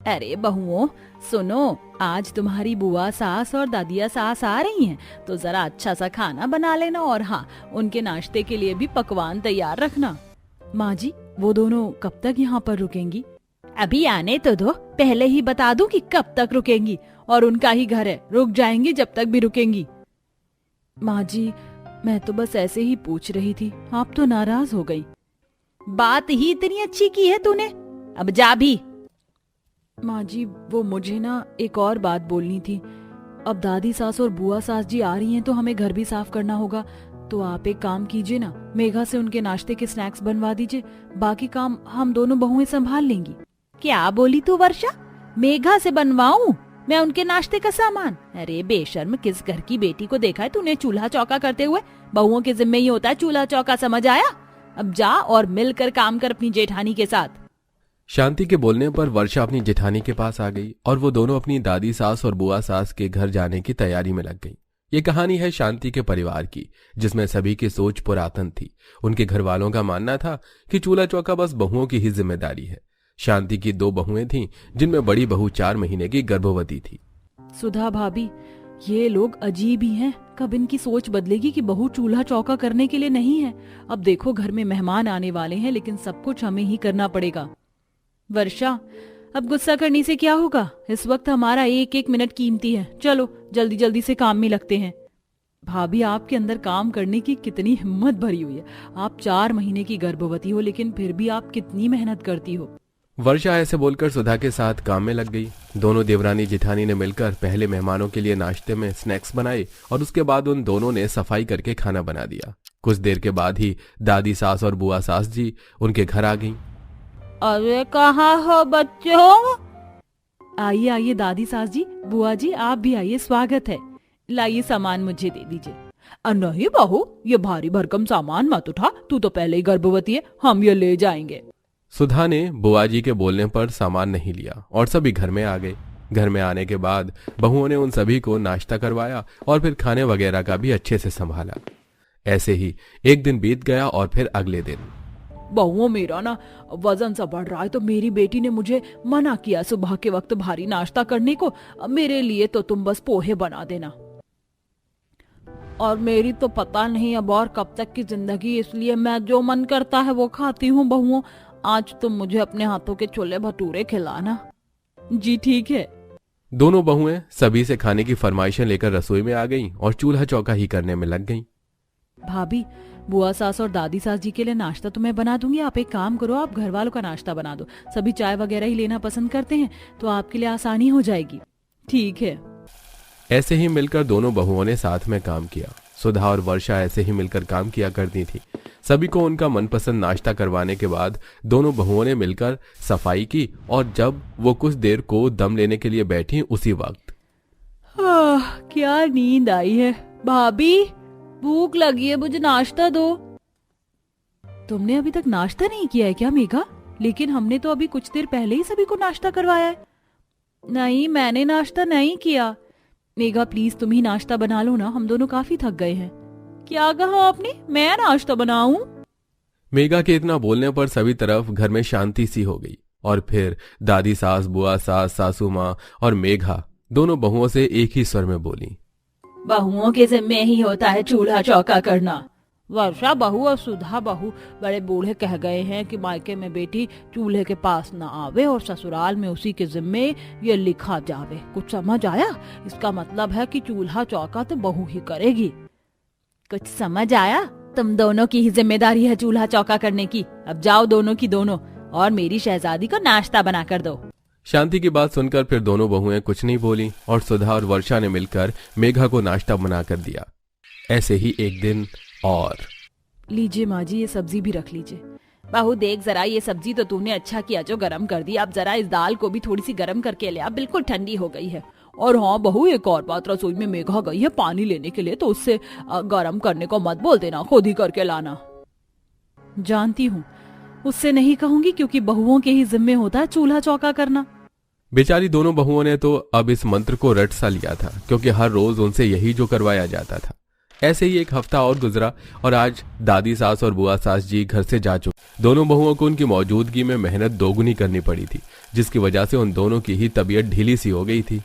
अरे बहुओं सुनो, आज तुम्हारी बुआ सास और दादिया सास आ रही हैं, तो जरा अच्छा सा खाना बना लेना और हाँ, उनके नाश्ते के लिए भी पकवान तैयार रखना। माँ जी, वो दोनों कब तक यहाँ पर रुकेंगी? अभी आने तो दो, पहले ही बता दूं कि कब तक रुकेंगी, और उनका ही घर है, रुक जाएंगी जब तक भी रुकेंगी। माँ जी, मैं तो बस ऐसे ही पूछ रही थी, आप तो नाराज हो गई। बात ही इतनी अच्छी की है तूने, अब जा भी। माँ जी, वो मुझे ना एक और बात बोलनी थी। अब दादी सास और बुआ सास जी आ रही हैं तो हमें घर भी साफ करना होगा, तो आप एक काम कीजिए ना, मेघा से उनके नाश्ते के स्नैक्स बनवा दीजिए, बाकी काम हम दोनों बहुएं संभाल लेंगी। क्या बोली तू वर्षा, मेघा से बनवाऊं मैं उनके नाश्ते का सामान? अरे बेशर्म, किस घर की बेटी को देखा है तूने चूल्हा चौका करते हुए? बहुओं के जिम्मे ही होता है चूल्हा चौका, समझ आया? अब जा और मिलकर काम कर अपनी जेठानी के साथ। शांति के बोलने पर वर्षा अपनी जेठानी के पास आ गई और वो दोनों अपनी दादी सास और बुआ सास के घर जाने की तैयारी में लग गई। ये कहानी है शांति के परिवार की, जिसमें सभी की सोच पुरातन थी। उनके घर वालों का मानना था कि चूल्हा चौका बस बहुओं की ही जिम्मेदारी है। शांति की 2 बहुएं थीं, जिनमें बड़ी बहू 4 महीने की गर्भवती थी। सुधा भाभी, ये लोग अजीब ही हैं, कब इनकी सोच बदलेगी कि बहू चूल्हा चौका करने के लिए नहीं है। अब देखो, घर में मेहमान आने वाले हैं, लेकिन सब कुछ हमें ही करना पड़ेगा। वर्षा, अब गुस्सा करने से क्या होगा? इस वक्त हमारा एक एक मिनट कीमती है, चलो जल्दी जल्दी से काम में लगते हैं। भाभी, आपके अंदर काम करने की कितनी हिम्मत भरी हुई है। आप 4 महीने की गर्भवती हो, लेकिन फिर भी आप कितनी मेहनत करती हो। वर्षा ऐसे बोलकर सुधा के साथ काम में लग गई। दोनों देवरानी जेठानी ने मिलकर पहले मेहमानों के लिए नाश्ते में स्नैक्स बनाए और उसके बाद उन दोनों ने सफाई करके खाना बना दिया। कुछ देर के बाद ही दादी सास और बुआ सास जी उनके घर आ गईं। अरे कहाँ हो बच्चों? आइए आइए दादी सास जी, बुआ जी आप भी आइए, स्वागत है। लाइए सामान मुझे दे दीजिए। नहीं बहू, ये भारी भरकम सामान मत उठा, तू तो पहले ही गर्भवती है, हम ये ले जाएंगे। सुधा ने बुआ जी के बोलने पर सामान नहीं लिया और सभी घर में आ गए। घर में आने के बाद बहुओं ने उन सभी को नाश्ता करवाया और फिर खाने वगैरह का भी अच्छे से संभाला। ऐसे ही एक दिन बीत गया और फिर अगले दिन। बहुओं, मेरा ना वजन सा बढ़ रहा है, तो मेरी बेटी ने मुझे मना किया सुबह के वक्त भारी नाश्ता करने को। मेरे लिए तो तुम बस पोहे बना देना। और मेरी तो पता नहीं अब और कब तक की जिंदगी, इसलिए मैं जो मन करता है वो खाती हूँ। बहुओं, आज तुम मुझे अपने हाथों के छोले भटूरे खिलाना। जी ठीक है। दोनों बहुएं सभी से खाने की फरमाइशें लेकर रसोई में आ गईं और चूल्हा चौका ही करने में लग गईं। भाभी, बुआ सास और दादी सास जी के लिए नाश्ता तो मैं बना दूंगी, आप एक काम करो, आप घर वालों का नाश्ता बना दो। सभी चाय वगैरह ही लेना पसंद करते हैं, तो आपके लिए आसानी हो जाएगी। ठीक है। ऐसे ही मिलकर दोनों बहुओं ने साथ में काम किया। सुधा और वर्षा ऐसे ही मिलकर काम किया करती थी। सभी को उनका मनपसंद नाश्ता करवाने के बाद दोनों बहुओं ने मिलकर सफाई की और जब वो कुछ देर को दम लेने के लिए बैठी, उसी वक्त क्या नींद आई है। भाभी, भूख लगी है, मुझे नाश्ता दो। तुमने अभी तक नाश्ता नहीं किया है क्या मेघा? लेकिन हमने तो अभी कुछ देर पहले ही सभी को नाश्ता करवाया है। नहीं, मैंने नाश्ता नहीं किया। मेघा प्लीज तुम ही नाश्ता बना लो ना, हम दोनों काफी थक गए हैं। क्या कहा आपने? मैं नाश्ता बनाऊं? मेघा के इतना बोलने पर सभी तरफ घर में शांति सी हो गई और फिर दादी सास, बुआ सास, सासू माँ और मेघा दोनों बहुओं से एक ही स्वर में बोली, बहुओं के जिम्मे ही होता है चूल्हा चौका करना। वर्षा बहू और सुधा बहू बड़े बूढ़े कह गए हैं कि मायके में बेटी चूल्हे के पास न आवे और ससुराल में उसी के जिम्मे ये लिखा जावे। कुछ समझ आया? इसका मतलब है कि चूल्हा चौका तो बहू ही करेगी। कुछ समझ आया? तुम दोनों की ही जिम्मेदारी है चूल्हा चौका करने की। अब जाओ दोनों की दोनों और मेरी शहजादी को नाश्ता बना कर दो। शांति की बात सुनकर फिर दोनों बहुएं कुछ नहीं बोली और सुधा और वर्षा ने मिलकर मेघा को नाश्ता बना कर दिया। ऐसे ही एक दिन और। लीजिए माँ जी, ये सब्जी भी रख लीजिए। बहू देख जरा, ये सब्जी तो तूने अच्छा किया जो गरम कर दी। अब जरा इस दाल को भी थोड़ी सी गरम करके ले आ, बिल्कुल ठंडी हो गई है। और हाँ बहू, एक और बात, रसोई में मेघा गई है पानी लेने के लिए, तो उससे गरम करने को मत बोल देना, खुद ही करके लाना। जानती हूँ, उससे नहीं कहूंगी, क्योंकि बहुओं के ही जिम्मे होता है चूल्हा चौका करना। बेचारी दोनों बहुओं ने तो अब इस मंत्र को रट सा लिया था, क्योंकि हर रोज उनसे यही जो करवाया जाता था। ऐसे ही एक हफ्ता और गुजरा और आज दादी सास और बुआ सास जी घर से जा चुके। दोनों बहुओं को उनकी मौजूदगी में मेहनत दोगुनी करनी पड़ी थी, जिसकी वजह से उन दोनों की ही तबीयत ढीली सी हो गई थी।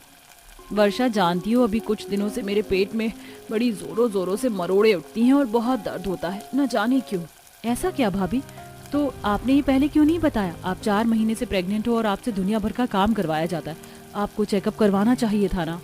वर्षा, जानती हो अभी कुछ दिनों से मेरे पेट में बड़ी जोरों जोरों से मरोड़े उठती हैं और बहुत दर्द होता है, न जाने क्यों। ऐसा क्या भाभी? तो आपने ये पहले क्यों नहीं बताया? आप 4 महीने से प्रेग्नेंट हो और आपसे दुनिया भर का काम करवाया जाता है, आपको चेकअप करवाना चाहिए था ना।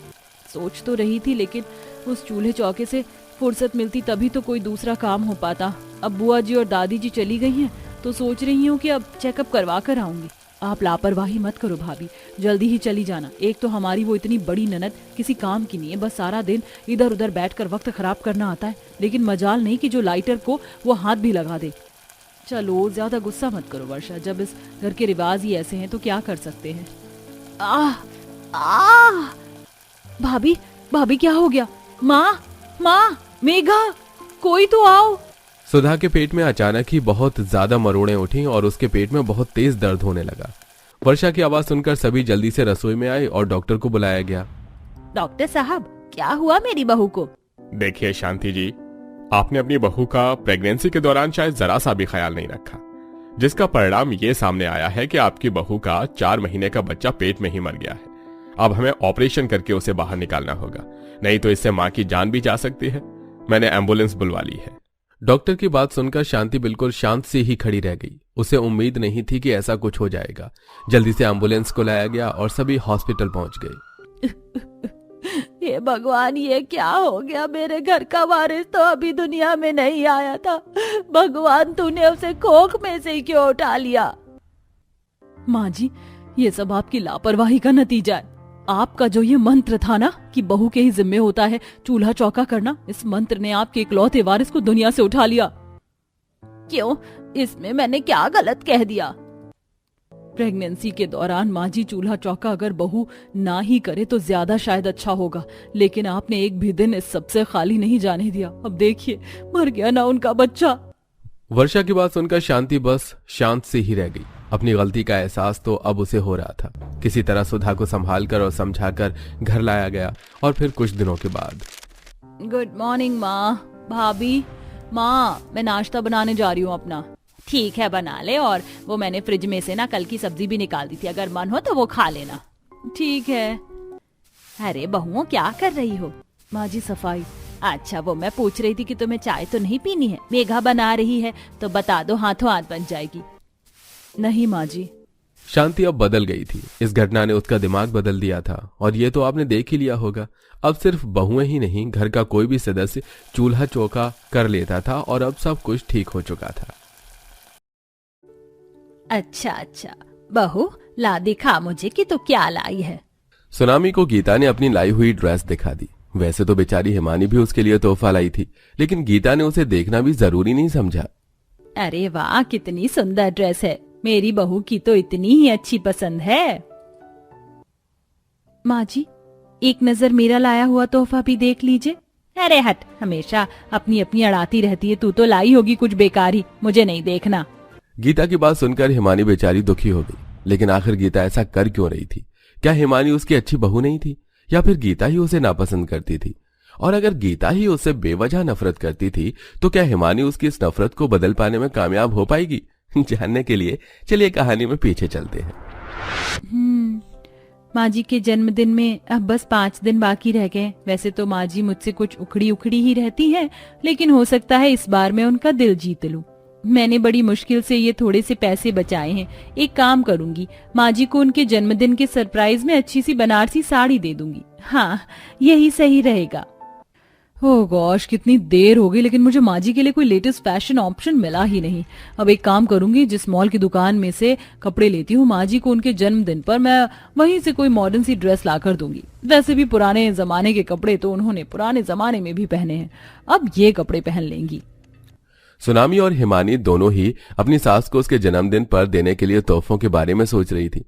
सोच तो रही थी, लेकिन उस चूल्हे चौके से फुर्सत मिलती तभी तो कोई दूसरा काम हो पाता। अब बुआ जी और दादी जी चली गई हैं तो सोच रही हूँ कि अब चेकअप करवा कर आऊंगी। आप लापरवाही मत करो भाभी, जल्दी ही चली जाना। एक तो हमारी वो इतनी बड़ी ननद किसी काम की नहीं है, बस सारा दिन इधर उधर बैठकर वक्त खराब करना आता है, लेकिन मजाल नहीं कि जो लाइटर को वो हाथ भी लगा दे। चलो ज्यादा गुस्सा मत करो वर्षा, जब इस घर के रिवाज ही ऐसे हैं तो क्या कर सकते हैं। आह आह भाभी, भाभी क्या हो गया? माँ, माँ, मेघा, कोई तो आओ। सुधा के पेट में अचानक ही बहुत ज्यादा मरोड़ें उठी और उसके पेट में बहुत तेज दर्द होने लगा। वर्षा की आवाज सुनकर सभी जल्दी से रसोई में आए और डॉक्टर को बुलाया गया। डॉक्टर साहब, क्या हुआ मेरी बहू को? देखिए शांति जी, आपने अपनी बहू का प्रेगनेंसी के दौरान शायद जरा सा भी ख्याल नहीं रखा, जिसका परिणाम ये सामने आया है कि आपकी बहू का 4 महीने का बच्चा पेट में ही मर गया है। अब हमें ऑपरेशन करके उसे बाहर निकालना होगा, नहीं तो इससे माँ की जान भी जा सकती है। मैंने एम्बुलेंस बुलवा ली है। डॉक्टर की बात सुनकर शांति बिल्कुल शांत से ही खड़ी रह गई। उसे उम्मीद नहीं थी कि ऐसा कुछ हो जाएगा। जल्दी से एम्बुलेंस को लाया गया और सभी हॉस्पिटल पहुंच गए। हे भगवान, ये क्या हो गया? मेरे घर का वारिस तो अभी दुनिया में नहीं आया था। भगवान, तूने उसे कोख में से क्यों उठा लिया? माँ जी, ये सब आपकी लापरवाही का नतीजा है। आपका जो ये मंत्र था ना कि बहू के ही जिम्मे होता है चूल्हा चौका करना, इस मंत्र ने आपके इकलौते वारिस को दुनिया से उठा लिया। क्यों? इसमें मैंने क्या गलत कह दिया? प्रेगनेंसी के दौरान माँ जी चूल्हा चौका अगर बहू ना ही करे तो ज्यादा शायद अच्छा होगा, लेकिन आपने एक भी दिन इस सबसे खाली नहीं जाने दिया। अब देखिए, मर गया ना उनका बच्चा। वर्षा की बात सुनकर शांति बस शांत से ही रह गई। अपनी गलती का एहसास तो अब उसे हो रहा था। किसी तरह सुधा को संभालकर और समझाकर घर लाया गया और फिर कुछ दिनों के बाद। गुड मॉर्निंग माँ। भाभी, माँ मैं नाश्ता बनाने जा रही हूँ अपना। ठीक है, बना ले, और वो मैंने फ्रिज में से ना कल की सब्जी भी निकाल दी थी, अगर मन हो तो वो खा लेना। ठीक है। अरे बहुओं, क्या कर रही हो? माँ जी, सफाई। अच्छा, वो मैं पूछ रही थी कि तुम्हें चाय तो नहीं पीनी है? मेघा बना रही है तो बता दो, हाथों हाथ बन जाएगी। नहीं माँ जी। शांति अब बदल गई थी। इस घटना ने उसका दिमाग बदल दिया था और ये तो आपने देख ही लिया होगा। अब सिर्फ बहुएं ही नहीं, घर का कोई भी सदस्य चूल्हा चौका कर लेता था और अब सब कुछ ठीक हो चुका था। अच्छा अच्छा, बहू ला दिखा मुझे कि तो क्या लाई है। सुनामी को गीता ने अपनी लाई हुई ड्रेस दिखा दी। वैसे तो बेचारी हिमानी भी उसके लिए तोहफा लाई थी, लेकिन गीता ने उसे देखना भी जरूरी नहीं समझा। अरे वाह, कितनी सुंदर ड्रेस है। मेरी बहू की तो इतनी ही अच्छी पसंद है। माँ जी, एक नजर मेरा लाया हुआ तोहफा भी देख लीजिए। अरे हट, हमेशा अपनी अपनी अड़ाती रहती है। तू तो लाई होगी कुछ बेकारी, मुझे नहीं देखना। गीता की बात सुनकर हिमानी बेचारी दुखी हो गई, लेकिन आखिर गीता ऐसा कर क्यों रही थी? क्या हिमानी उसकी अच्छी बहू नहीं थी, या फिर गीता ही उसे नापसंद करती थी? और अगर गीता ही उससे बेवजह नफरत करती थी तो क्या हिमानी उसकी इस नफरत को बदल पाने में कामयाब हो पाएगी? जानने के लिए चलिए कहानी में पीछे चलते हैं। माँ जी के जन्मदिन में अब बस 5 दिन बाकी रह गए। वैसे तो माँ जी मुझसे कुछ उखड़ी उखड़ी ही रहती हैं, लेकिन हो सकता है इस बार मैं उनका दिल जीत लूं। मैंने बड़ी मुश्किल से ये थोड़े से पैसे बचाए हैं। एक काम करूंगी, माँ जी को उनके जन्मदिन के सरप्राइज में अच्छी सी बनारसी साड़ी दे दूंगी। हाँ, यही सही रहेगा। ओह गॉश, कितनी देर हो गई, लेकिन मुझे माँ जी के लिए कोई लेटेस्ट फैशन ऑप्शन मिला ही नहीं। अब एक काम करूंगी, जिस मॉल की दुकान में से कपड़े लेती हूँ माँ जी को उनके जन्मदिन पर, मैं वहीं से कोई मॉडर्न सी ड्रेस ला कर दूंगी। वैसे भी पुराने जमाने के कपड़े तो उन्होंने पुराने जमाने में भी पहने हैं, अब ये कपड़े पहन लेंगी। सुनामी और हिमानी दोनों ही अपनी सास को उसके जन्मदिन पर देने के लिए तोहफों के बारे में सोच रही थी।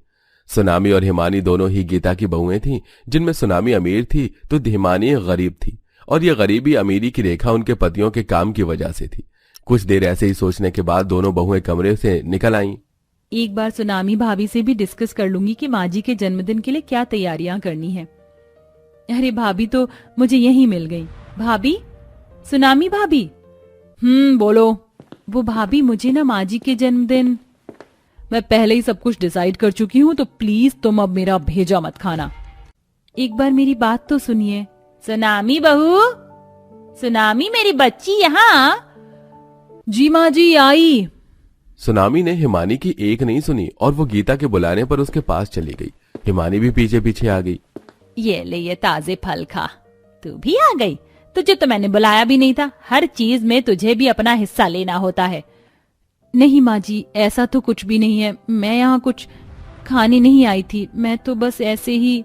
सुनामी और हिमानी दोनों ही गीता की बहुएं थीं, जिनमें सुनामी अमीर थी तो हिमानी गरीब थी, और ये गरीबी अमीरी की रेखा उनके पतियों के काम की वजह से थी। कुछ देर ऐसे ही सोचने के बाद दोनों बहुएं कमरे से निकल आईं। एक बार सुनामी भाभी से भी डिस्कस कर लूंगी कि माँ जी के जन्मदिन के लिए क्या तैयारियां करनी है। अरे भाभी तो मुझे यहीं मिल गई। भाभी, सुनामी भाभी। बोलो। वो भाभी, मुझे ना माँ जी के जन्मदिन। मैं पहले ही सब कुछ डिसाइड कर चुकी हूँ, तो प्लीज तुम अब मेरा भेजा मत खाना। एक बार मेरी बात तो सुनिए। सुनामी बहू, सुनामी मेरी बच्ची यहाँ। जी माँ जी, आई। सुनामी ने हिमानी की एक नहीं सुनी और वो गीता के बुलाने पर उसके पास चली गई। हिमानी भी पीछे पीछे आ गई। ये ले, ये ताजे फल खा। तू भी आ गई? तुझे तो मैंने बुलाया भी नहीं था। हर चीज में तुझे भी अपना हिस्सा लेना होता है। नहीं माँ जी, ऐसा तो कुछ भी नहीं है। मैं यहाँ कुछ खाने नहीं आई थी, मैं तो बस ऐसे ही।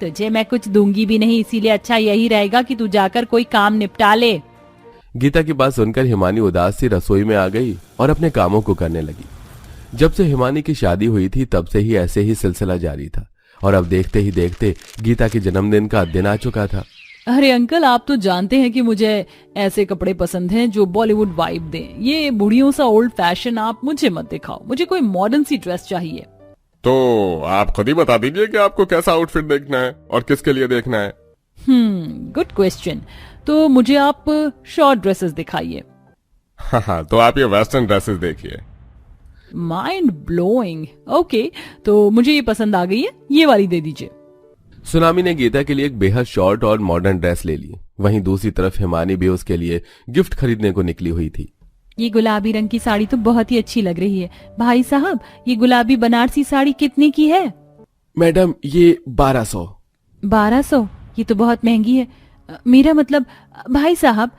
तुझे मैं कुछ दूंगी भी नहीं, इसीलिए अच्छा यही रहेगा कि तू जाकर कोई काम निपटा ले। गीता की बात सुनकर हिमानी उदास सी रसोई में आ गई और अपने कामों को करने लगी। जब से हिमानी की शादी हुई थी तब से ही ऐसे ही सिलसिला जारी था और अब देखते ही देखते गीता के जन्मदिन का दिन आ चुका था। अरे अंकल, आप तो जानते हैं कि मुझे ऐसे कपड़े पसंद हैं जो बॉलीवुड वाइब दें। ये बुढ़ियों सा ओल्ड फैशन आप मुझे मत दिखाओ। मुझे कोई मॉडर्न सी ड्रेस चाहिए। तो आप खुद ही बता दीजिए कि आपको कैसा आउटफिट देखना है और किसके लिए देखना है। Good question. तो मुझे आप शॉर्ट ड्रेसेस दिखाइए। हाँ, तो आप ये वेस्टर्न ड्रेसेस देखिए। Mind blowing. ओके, तो मुझे ये पसंद आ गई है, ये वाली दे दीजिए। सुनामी ने गीता के लिए एक बेहद शॉर्ट और मॉडर्न ड्रेस ले ली। वहीं दूसरी तरफ हिमानी भी उसके लिए गिफ्ट खरीदने को निकली हुई थी। ये गुलाबी रंग की साड़ी तो बहुत ही अच्छी लग रही है। भाई साहब, ये गुलाबी बनारसी साड़ी कितने की है? मैडम, ये 1200। 1200? ये तो बहुत महंगी है। मेरा मतलब भाई साहब,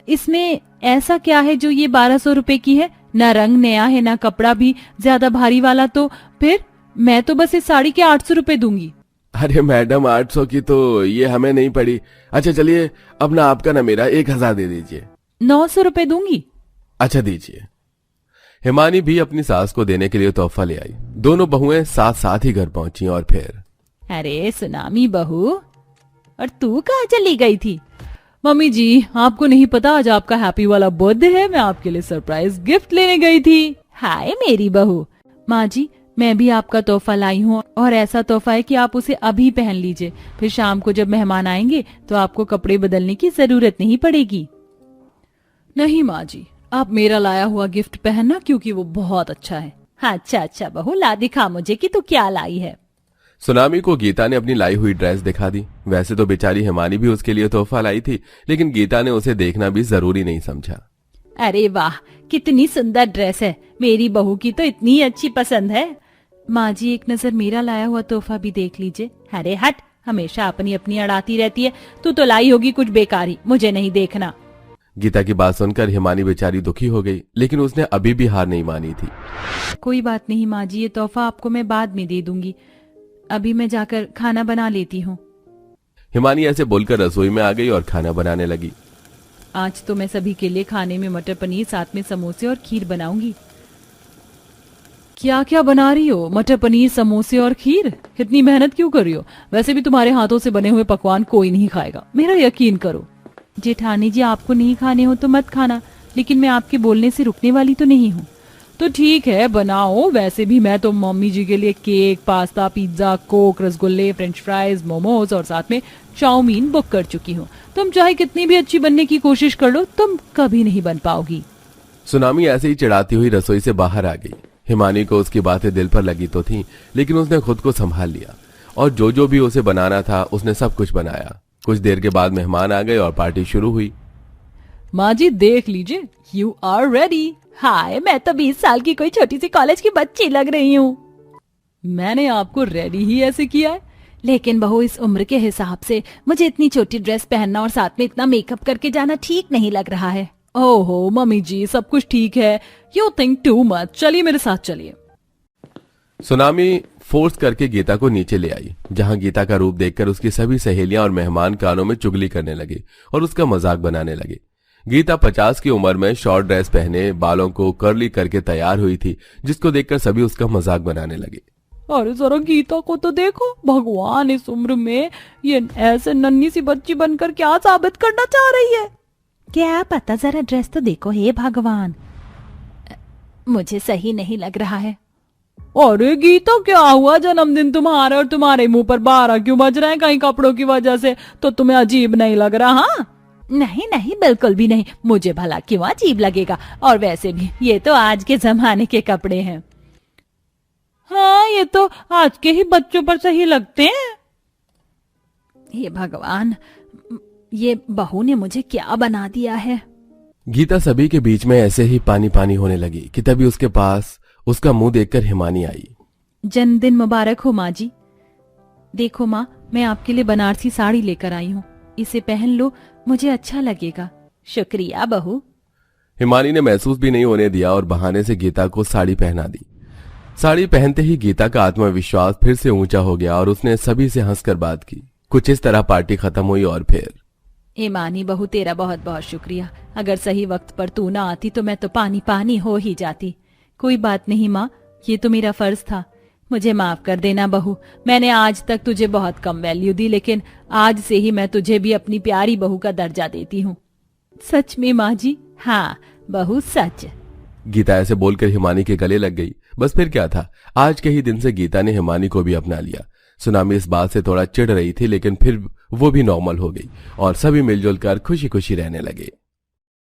इसमें ऐसा क्या है जो ये 1200 रुपए की है? ना रंग नया है, ना कपड़ा भी ज्यादा भारी वाला। तो फिर मैं तो बस इस साड़ी के 800 रुपए दूंगी। अरे मैडम, 800 की तो ये हमें नहीं पड़ी। अच्छा चलिए, अब ना आपका ना मेरा 1000 दे दीजिए। 900 रुपए दूंगी। अच्छा दीजिए। हिमानी भी अपनी सास को देने के लिए तोहफा ले आई। दोनों बहुएं साथ साथ ही घर पहुंची और फिर। अरे सुनामी बहू, और तू कहाँ चली गई थी? मम्मी जी, आपको नहीं पता, आज आपका हैप्पी वाला बर्थडे है। मैं आपके लिए सरप्राइज गिफ्ट लेने गई थी। हाय मेरी बहू। माँ जी, मैं भी आपका तोहफा लाई हूँ और ऐसा तोहफा है कि आप उसे अभी पहन लीजिए। फिर शाम को जब मेहमान आएंगे तो आपको कपड़े बदलने की जरूरत नहीं पड़ेगी। नहीं माँ जी, आप मेरा लाया हुआ गिफ्ट पहनना, क्योंकि वो बहुत अच्छा है। अच्छा बहू, ला दिखा मुझे कि तू क्या लाई है। सुनामी को गीता ने अपनी लाई हुई ड्रेस दिखा दी। वैसे तो बेचारी हिमानी भी उसके लिए तोहफा लाई थी, लेकिन गीता ने उसे देखना भी जरूरी नहीं समझा। अरे वाह, कितनी सुंदर ड्रेस है। मेरी बहू की तो इतनी अच्छी पसंद है। माँ जी, एक नजर मेरा लाया हुआ तोहफा भी देख लीजिए। अरे हट, हमेशा अपनी अपनी अड़ाती रहती है। तू तो लाई होगी कुछ बेकारी, मुझे नहीं देखना। गीता की बात सुनकर हिमानी बेचारी दुखी हो गई, लेकिन उसने अभी भी हार नहीं मानी थी। कोई बात नहीं माँ जी, ये तोहफा आपको मैं बाद में दे दूंगी। अभी मैं जाकर खाना बना लेती हूँ। हिमानी ऐसे बोलकर रसोई में आ गई और खाना बनाने लगी। आज तो मैं सभी के लिए खाने में मटर पनीर, साथ में समोसे और खीर बनाऊंगी। क्या क्या बना रही हो? मटर पनीर, समोसे और खीर? इतनी मेहनत क्यों कर रही हो? वैसे भी तुम्हारे हाथों से बने हुए पकवान कोई नहीं खाएगा, मेरा यकीन करो। जेठानी जी, आपको नहीं खाने हो तो मत खाना, लेकिन मैं आपके बोलने से रुकने वाली तो नहीं हूँ। तो ठीक है, बनाओ। वैसे भी मैं तो मम्मी जी के लिए केक, पास्ता, पिज्जा, कोक, रसगुल्ले, फ्रेंच फ्राइज, मोमोज और साथ में चाउमीन बुक कर चुकी हूँ। तुम चाहे कितनी भी अच्छी बनने की कोशिश कर लो, तुम कभी नहीं बन पाओगी। सुनामी ऐसे ही चिढ़ाती हुई रसोई से बाहर आ गई। हिमानी को उसकी बातें दिल पर लगी तो थी, लेकिन उसने खुद को संभाल लिया और जो भी उसे बनाना था उसने सब कुछ बनाया। कुछ देर के बाद मेहमान आ गए और पार्टी शुरू हुई। माँ जी देख लीजिए, यू आर रेडी। हाय, मैं तो 20 साल की कोई छोटी सी कॉलेज की बच्ची लग रही हूँ। मैंने आपको रेडी ही ऐसे किया है। लेकिन बहू, इस उम्र के हिसाब से मुझे इतनी छोटी ड्रेस पहनना और साथ में इतना मेकअप करके जाना ठीक नहीं लग रहा है। ओहो मम्मी जी, सब कुछ ठीक है। You think too much. चलिए मेरे साथ चलिए। सुनामी फोर्स करके गीता को नीचे ले आई, जहां गीता का रूप देखकर उसकी सभी सहेलियां और मेहमान कानों में चुगली करने लगे और उसका मजाक बनाने लगे। गीता 50 की उम्र में शॉर्ट ड्रेस पहने, बालों को कर्ली करके तैयार हुई थी, जिसको देखकर सभी उसका मजाक बनाने लगे। अरे जरा गीता को तो देखो, भगवान, इस उम्र में ये ऐसे नन्ही सी बच्ची बनकर क्या साबित करना चाह रही है? क्या पता, जरा ड्रेस तो देखो। हे भगवान, मुझे सही नहीं लग रहा है। अरे गीता, क्या हुआ? जन्मदिन तुम्हारा और तुम्हारे मुंह पर 12 क्यों बज रहे हैं? कहीं कपड़ों की वजह से तो तुम्हें अजीब नहीं लग रहा? हाँ, नहीं नहीं, बिल्कुल भी नहीं, मुझे भला क्यों अजीब लगेगा, और वैसे भी ये तो आज के जमाने के कपड़े हैं। हाँ, ये तो आज के ही बच्चों पर सही लगते हैं। हे भगवान, ये बहू ने मुझे क्या बना दिया है। गीता सभी के बीच में ऐसे ही पानी पानी होने लगी कि तभी उसके पास उसका मुंह देखकर हिमानी आई। जन्मदिन मुबारक हो माँ जी। देखो माँ, मैं आपके लिए बनारसी साड़ी लेकर आई हूँ, इसे पहन लो, मुझे अच्छा लगेगा। शुक्रिया बहू। हिमानी ने महसूस भी नहीं होने दिया और बहाने से गीता को साड़ी पहना दी। साड़ी पहनते ही गीता का आत्मविश्वास फिर से ऊंचा हो गया और उसने सभी से हंसकर बात की। कुछ इस तरह पार्टी खत्म हुई और फिर हिमानी बहू, तेरा बहुत बहुत शुक्रिया। अगर सही वक्त पर तू ना आती तो मैं तो पानी पानी हो ही जाती। कोई बात नहीं माँ, ये तो मेरा फर्ज था। मुझे माफ कर देना बहू, मैंने आज तक तुझे बहुत कम वैल्यू दी, लेकिन आज से ही मैं तुझे भी अपनी प्यारी बहू का दर्जा देती हूँ। सच में माँ जी? हाँ बहू, सच। गीता ऐसे बोलकर हिमानी के गले लग गई। बस फिर क्या था, आज के ही दिन से गीता ने हिमानी को भी अपना लिया। सुनामी इस बात से थोड़ा चिढ़ रही थी, लेकिन फिर वो भी नॉर्मल हो गई और सभी मिलजुल कर खुशी खुशी रहने लगे।